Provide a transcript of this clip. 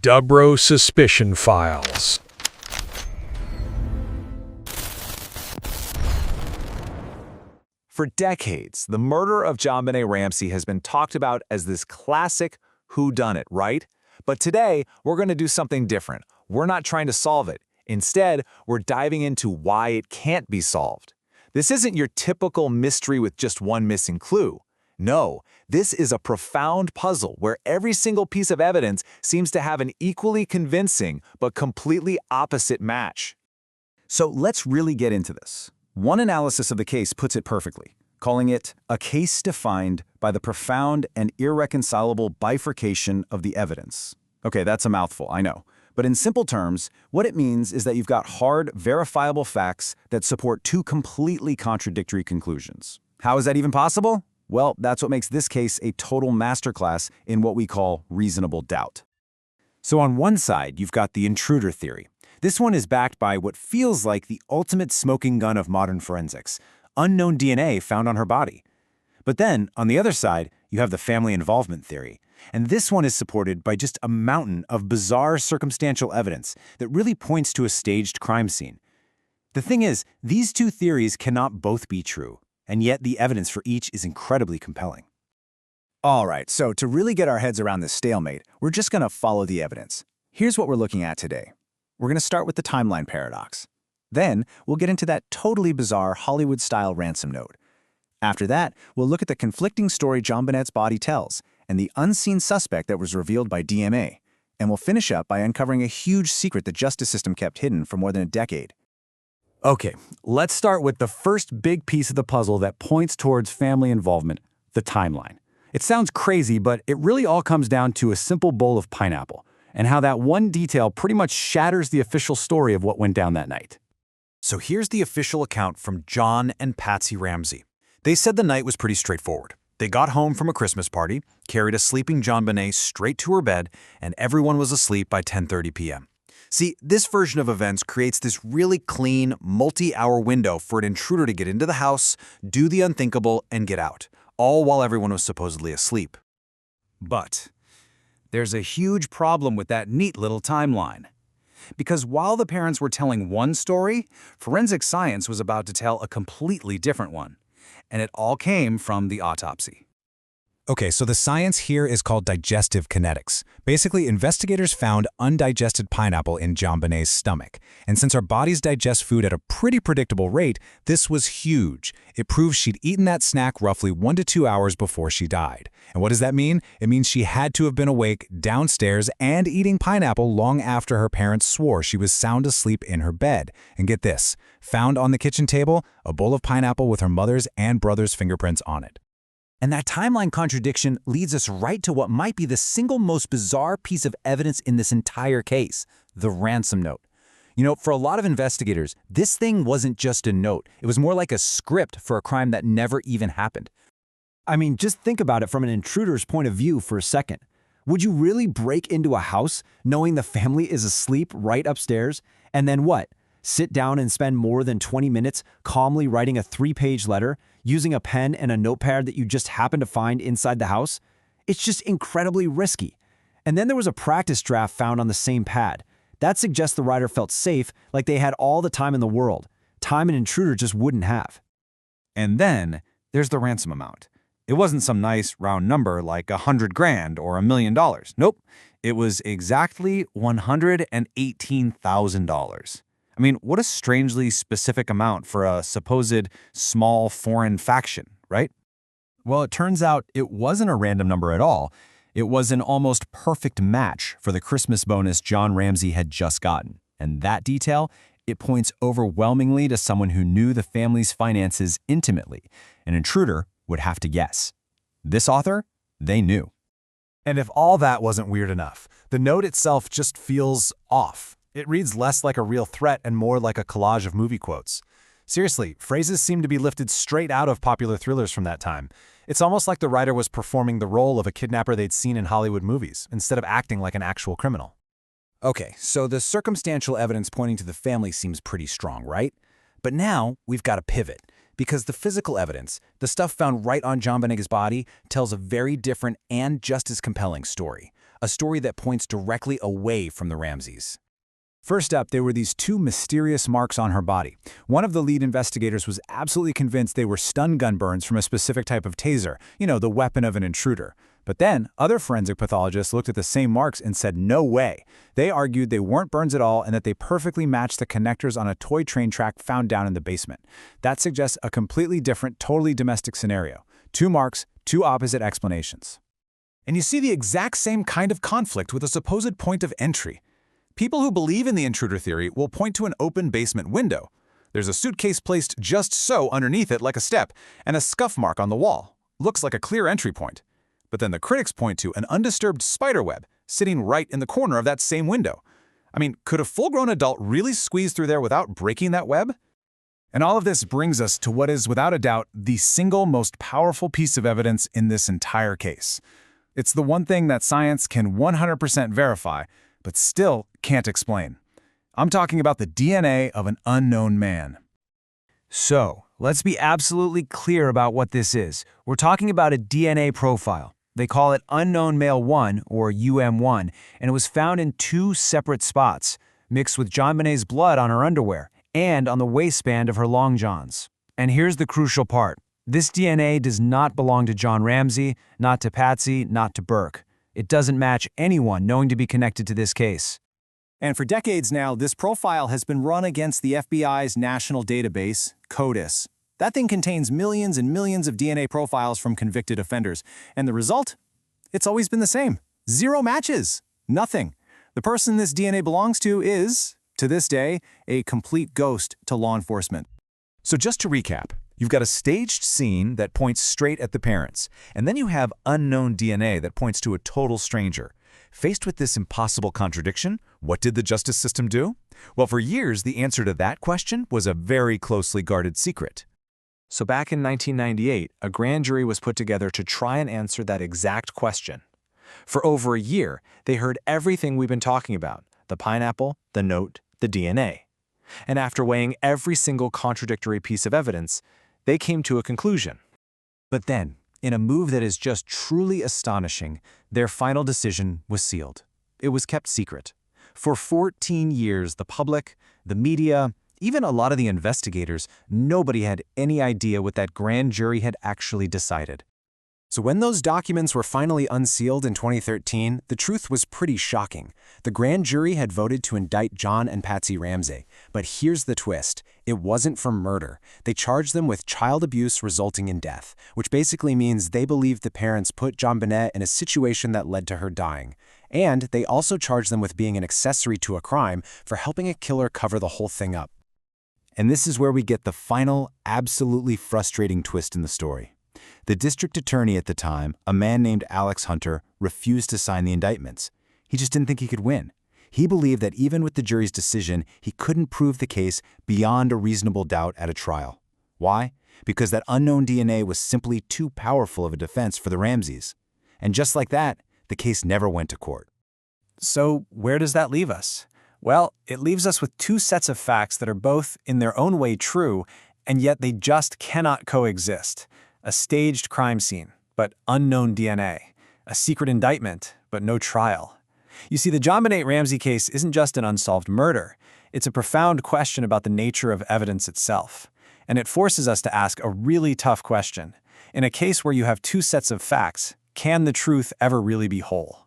Dubrow Suspicion Files. For decades, the murder of JonBenét Ramsey has been talked about as this classic whodunit, right? But today, we're going to do something different. We're not trying to solve it. Instead, we're diving into why it can't be solved. This isn't your typical mystery with just one missing clue. No, this is a profound puzzle where every single piece of evidence seems to have an equally convincing but completely opposite match. So let's really get into this. One analysis of the case puts it perfectly, calling it a case defined by the profound and irreconcilable bifurcation of the evidence. Okay, that's a mouthful, I know. But in simple terms, what it means is that you've got hard, verifiable facts that support two completely contradictory conclusions. How is that even possible? Well, that's what makes this case a total masterclass in what we call reasonable doubt. So on one side, you've got the intruder theory. This one is backed by what feels like the ultimate smoking gun of modern forensics, unknown DNA found on her body. But then, on the other side, you have the family involvement theory. And this one is supported by just a mountain of bizarre circumstantial evidence that really points to a staged crime scene. The thing is, these two theories cannot both be true, and yet the evidence for each is incredibly compelling. All right, so to really get our heads around this stalemate, we're just going to follow the evidence. Here's what we're looking at today. We're going to start with the timeline paradox. Then, we'll get into that totally bizarre Hollywood-style ransom note. After that, we'll look at the conflicting story JonBenét's body tells, and the unseen suspect that was revealed by DMA. And we'll finish up by uncovering a huge secret the justice system kept hidden for more than a decade. Okay, let's start with the first big piece of the puzzle that points towards family involvement, the timeline. It sounds crazy, but it really all comes down to a simple bowl of pineapple, and how that one detail pretty much shatters the official story of what went down that night. So here's the official account from John and Patsy Ramsey. They said the night was pretty straightforward. They got home from a Christmas party, carried a sleeping JonBenét straight to her bed, and everyone was asleep by 10:30 p.m. See, this version of events creates this really clean, multi-hour window for an intruder to get into the house, do the unthinkable, and get out, all while everyone was supposedly asleep. But there's a huge problem with that neat little timeline. Because while the parents were telling one story, forensic science was about to tell a completely different one. And it all came from the autopsy. Okay, so the science here is called digestive kinetics. Basically, investigators found undigested pineapple in JonBenét's stomach. And since our bodies digest food at a pretty predictable rate, this was huge. It proves she'd eaten that snack roughly 1 to 2 hours before she died. And what does that mean? It means she had to have been awake, downstairs, and eating pineapple long after her parents swore she was sound asleep in her bed. And get this, found on the kitchen table, a bowl of pineapple with her mother's and brother's fingerprints on it. And that timeline contradiction leads us right to what might be the single most bizarre piece of evidence in this entire case, the ransom note. You know, for a lot of investigators, this thing wasn't just a note. It was more like a script for a crime that never even happened. I mean, just think about it from an intruder's point of view for a second. Would you really break into a house knowing the family is asleep right upstairs, and then what? Sit down and spend more than 20 minutes calmly writing a 3-page letter, using a pen and a notepad that you just happened to find inside the house? It's just incredibly risky. And then there was a practice draft found on the same pad. That suggests the writer felt safe, like they had all the time in the world, time an intruder just wouldn't have. And then there's the ransom amount. It wasn't some nice round number like $100,000 or $1 million. Nope, it was exactly $118,000. I mean, what a strangely specific amount for a supposed small foreign faction, right? Well, it turns out it wasn't a random number at all. It was an almost perfect match for the Christmas bonus John Ramsey had just gotten. And that detail, it points overwhelmingly to someone who knew the family's finances intimately. An intruder would have to guess. This author, they knew. And if all that wasn't weird enough, the note itself just feels off. It reads less like a real threat and more like a collage of movie quotes. Seriously, phrases seem to be lifted straight out of popular thrillers from that time. It's almost like the writer was performing the role of a kidnapper they'd seen in Hollywood movies, instead of acting like an actual criminal. Okay, so the circumstantial evidence pointing to the family seems pretty strong, right? But now we've got to pivot, because the physical evidence, the stuff found right on JonBenét's body, tells a very different and just as compelling story. a story that points directly away from the Ramseys. First up, there were these two mysterious marks on her body. One of the lead investigators was absolutely convinced they were stun gun burns from a specific type of taser, the weapon of an intruder. But then, other forensic pathologists looked at the same marks and said no way. They argued they weren't burns at all and that they perfectly matched the connectors on a toy train track found down in the basement. That suggests a completely different, totally domestic scenario. Two marks, two opposite explanations. And you see the exact same kind of conflict with a supposed point of entry. People who believe in the intruder theory will point to an open basement window. There's a suitcase placed just so underneath it like a step, and a scuff mark on the wall. Looks like a clear entry point. But then the critics point to an undisturbed spiderweb sitting right in the corner of that same window. I mean, could a full-grown adult really squeeze through there without breaking that web? And all of this brings us to what is, without a doubt, the single most powerful piece of evidence in this entire case. It's the one thing that science can 100% verify, but still can't explain. I'm talking about the DNA of an unknown man. So, let's be absolutely clear about what this is. We're talking about a DNA profile. They call it Unknown Male 1, or UM1, and it was found in two separate spots, mixed with JonBenét's blood on her underwear and on the waistband of her long johns. And here's the crucial part. This DNA does not belong to John Ramsey, not to Patsy, not to Burke. It doesn't match anyone knowing to be connected to this case. And for decades now, this profile has been run against the FBI's national database, CODIS. That thing contains millions and millions of DNA profiles from convicted offenders. And the result? It's always been the same. Zero matches. Nothing. The person this DNA belongs to is, to this day, a complete ghost to law enforcement. So just to recap, you've got a staged scene that points straight at the parents, and then you have unknown DNA that points to a total stranger. Faced with this impossible contradiction, what did the justice system do? Well, for years, the answer to that question was a very closely guarded secret. So back in 1998, a grand jury was put together to try and answer that exact question. For over a year, they heard everything we've been talking about: the pineapple, the note, the DNA. And after weighing every single contradictory piece of evidence, they came to a conclusion. But then, in a move that is just truly astonishing, their final decision was sealed. It was kept secret. For 14 years, the public, the media, even a lot of the investigators, nobody had any idea what that grand jury had actually decided. So when those documents were finally unsealed in 2013, the truth was pretty shocking. The grand jury had voted to indict John and Patsy Ramsey. But here's the twist. It wasn't for murder. They charged them with child abuse resulting in death, which basically means they believed the parents put JonBenét in a situation that led to her dying. And they also charged them with being an accessory to a crime for helping a killer cover the whole thing up. And this is where we get the final, absolutely frustrating twist in the story. The district attorney at the time, a man named Alex Hunter, refused to sign the indictments. He just didn't think he could win. He believed that even with the jury's decision, he couldn't prove the case beyond a reasonable doubt at a trial. Why? Because that unknown DNA was simply too powerful of a defense for the Ramseys. And just like that, the case never went to court. So where does that leave us? Well, it leaves us with two sets of facts that are both in their own way true, and yet they just cannot coexist. A staged crime scene, but unknown DNA. A secret indictment, but no trial. You see, the JonBenét Ramsey case isn't just an unsolved murder. It's a profound question about the nature of evidence itself. And it forces us to ask a really tough question. In a case where you have two sets of facts, can the truth ever really be whole?